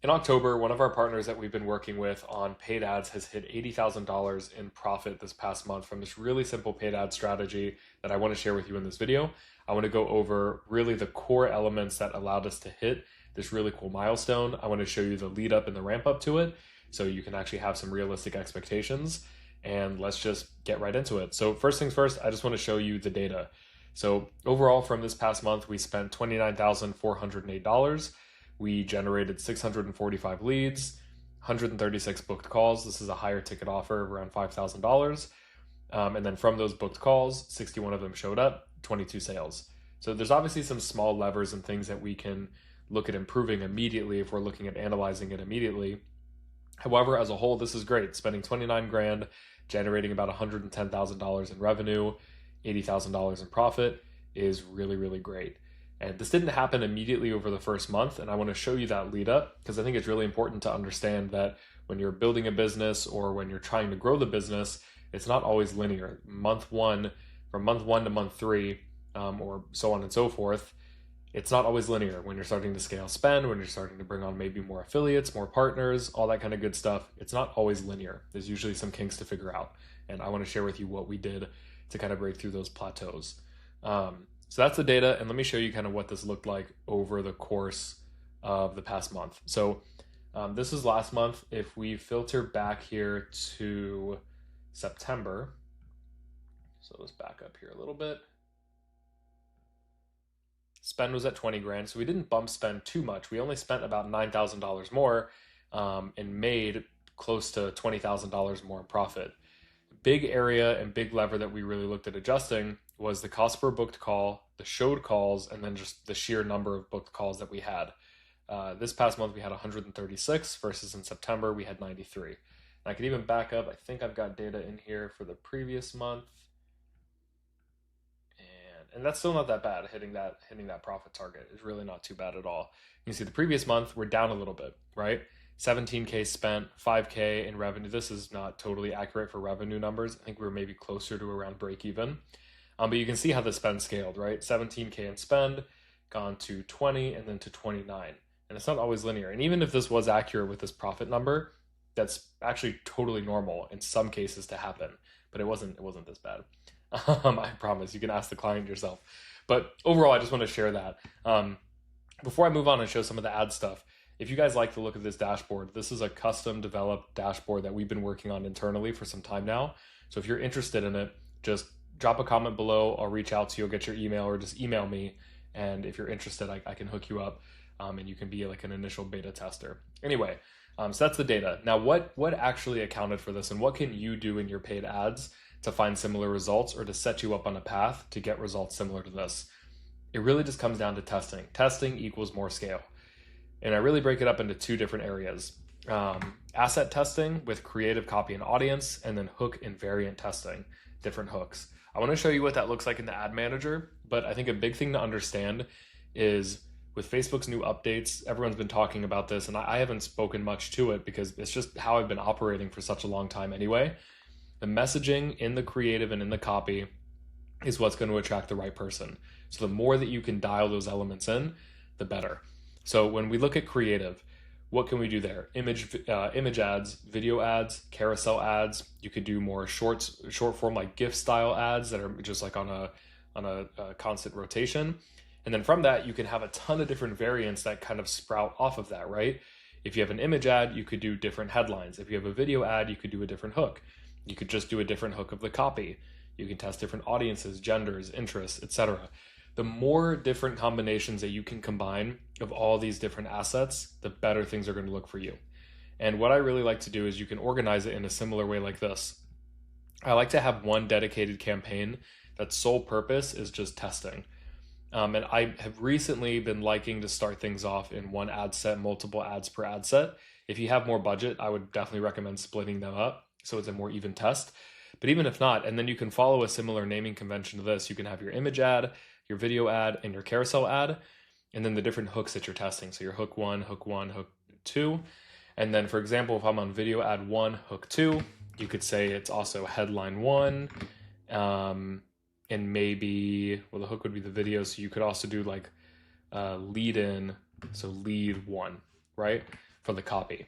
In October, one of our partners that we've been working with on paid ads has hit $80,000 in profit this past month from this really simple paid ad strategy that I want to share with you in this video. I want to go over really the core elements that allowed us to hit this really cool milestone. I want to show you the lead up and the ramp up to it so you can actually have some realistic expectations. And let's just get right into it. So first things first, I just want to show you the data. So overall from this past month, we spent $29,408. We generated 645 leads, 136 booked calls. This is a higher ticket offer of around $5,000. And then from those booked calls, 61 of them showed up, 22 sales. So there's obviously some small levers and things that we can look at improving immediately if we're looking at analyzing it immediately. However, as a whole, this is great. Spending 29 grand, generating about $110,000 in revenue, $80,000 in profit is really, really great. And this didn't happen immediately over the first month, and I want to show you that lead up because I think it's really important to understand that when you're building a business or when you're trying to grow the business, it's not always linear. From month one to month three, or so on and so forth, it's not always linear. When you're starting to scale spend, when you're starting to bring on maybe more affiliates, more partners, all that kind of good stuff, it's not always linear. There's usually some kinks to figure out, and I want to share with you what we did to kind of break through those plateaus. So that's the data, and let me show you kind of what this looked like over the course of the past month. So this is last month. If we filter back here to September, so let's back up here a little bit. Spend was at 20 grand, so we didn't bump spend too much. We only spent about $9,000 more and made close to $20,000 more in profit. Big area and big lever that we really looked at adjusting was the cost per booked call, the showed calls, and then just the sheer number of booked calls that we had. This past month we had 136 versus in September we had 93. And I could even back up. I think I've got data in here for the previous month. And that's still not that bad. Hitting that profit target is really not too bad at all. You can see the previous month we're down a little bit, right? 17K spent, 5K in revenue. This is not totally accurate for revenue numbers. I think we were maybe closer to around break even. But you can see how the spend scaled, right? 17K in spend, gone to 20 and then to 29. And it's not always linear. And even if this was accurate with this profit number, that's actually totally normal in some cases to happen. But it wasn't this bad. I promise. You can ask the client yourself. But overall, I just want to share that. Before I move on and show some of the ad stuff, if you guys like the look of this dashboard, this is a custom developed dashboard that we've been working on internally for some time now. So if you're interested in it, just drop a comment below. I'll reach out to you, I'll get your email, or just email me. And if you're interested, I can hook you up and you can be like an initial beta tester. Anyway, so that's the data. Now, what actually accounted for this and what can you do in your paid ads to find similar results or to set you up on a path to get results similar to this? It really just comes down to testing. Testing equals more scale. And I really break it up into two different areas. Asset testing with creative, copy, and audience, and then hook and variant testing, different hooks. I want to show you what that looks like in the ad manager, but I think a big thing to understand is with Facebook's new updates, everyone's been talking about this, and I haven't spoken much to it because it's just how I've been operating for such a long time anyway. The messaging in the creative and in the copy is what's going to attract the right person. So the more that you can dial those elements in, the better. So when we look at creative, what can we do there? Image ads, video ads, carousel ads. You could do more short form like GIF style ads that are just like on a constant rotation. And then from that, you can have a ton of different variants that kind of sprout off of that, right? If you have an image ad, you could do different headlines. If you have a video ad, you could do a different hook. You could just do a different hook of the copy. You can test different audiences, genders, interests, etc. The more different combinations that you can combine of all these different assets, the better things are going to look for you. And what I really like to do is you can organize it in a similar way like this. I like to have one dedicated campaign that's sole purpose is just testing. And I have recently been liking to start things off in one ad set, multiple ads per ad set. If you have more budget, I would definitely recommend splitting them up so it's a more even test. But even if not, and then you can follow a similar naming convention to this, you can have your image ad, your video ad, and your carousel ad, and then the different hooks that you're testing. So your hook one, hook two. And then for example, if I'm on video ad one, hook two, you could say it's also headline one, and maybe, well, the hook would be the video. So you could also do like lead in, so lead one, right? for the copy.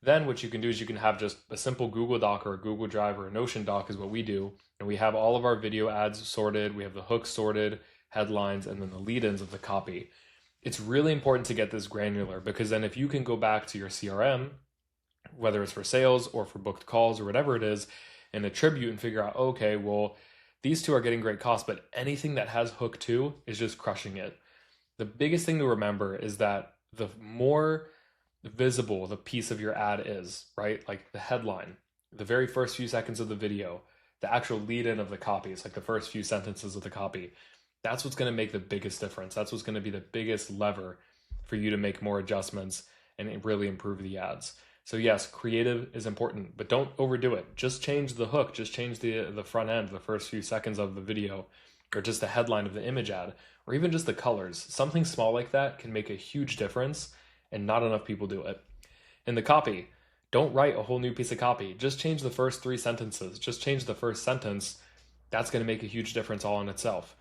Then what you can do is you can have just a simple Google Doc or a Google Drive or a Notion doc is what we do. And we have all of our video ads sorted. We have the hooks sorted, headlines, and then the lead-ins of the copy. It's really important to get this granular, because then if you can go back to your CRM, whether it's for sales or for booked calls or whatever it is, and attribute and figure out, okay, well, these two are getting great costs, but anything that has hook two is just crushing it. The biggest thing to remember is that the more visible the piece of your ad is, right? Like the headline, the very first few seconds of the video, the actual lead in of the copy, it's like the first few sentences of the copy. That's what's going to make the biggest difference. That's what's going to be the biggest lever for you to make more adjustments and really improve the ads. So yes, creative is important, but don't overdo it. Just change the hook, just change the front end, the first few seconds of the video, or just the headline of the image ad, or even just the colors. Something small like that can make a huge difference, and not enough people do it. In the copy, don't write a whole new piece of copy. Just change the first 3 sentences. Just change the first sentence. That's going to make a huge difference all in itself.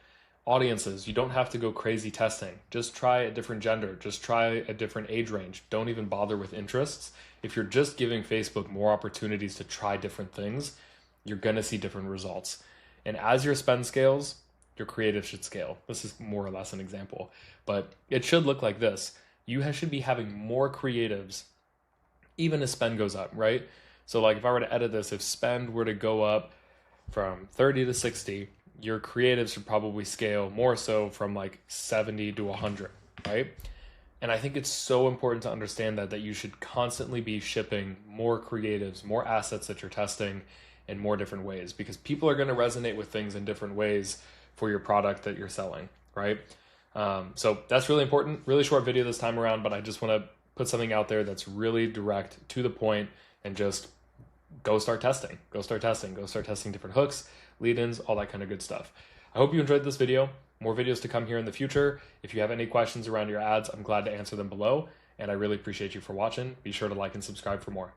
Audiences, you don't have to go crazy testing. Just try a different gender. Just try a different age range. Don't even bother with interests. If you're just giving Facebook more opportunities to try different things, you're going to see different results. And as your spend scales, your creative should scale. This is more or less an example, but it should look like this. You should be having more creatives even as spend goes up, right? So like if I were to edit this, if spend were to go up from 30 to 60, your creatives should probably scale more so from like 70 to 100, right? And I think it's so important to understand that you should constantly be shipping more creatives, more assets that you're testing in more different ways, because people are going to resonate with things in different ways for your product that you're selling, right? So that's really important. Really short video this time around, but I just want to put something out there that's really direct, to the point, and just go start testing. Go start testing different hooks, lead-ins, all that kind of good stuff. I hope you enjoyed this video. More videos to come here in the future. If you have any questions around your ads, I'm glad to answer them below, and I really appreciate you for watching. Be sure to like and subscribe for more.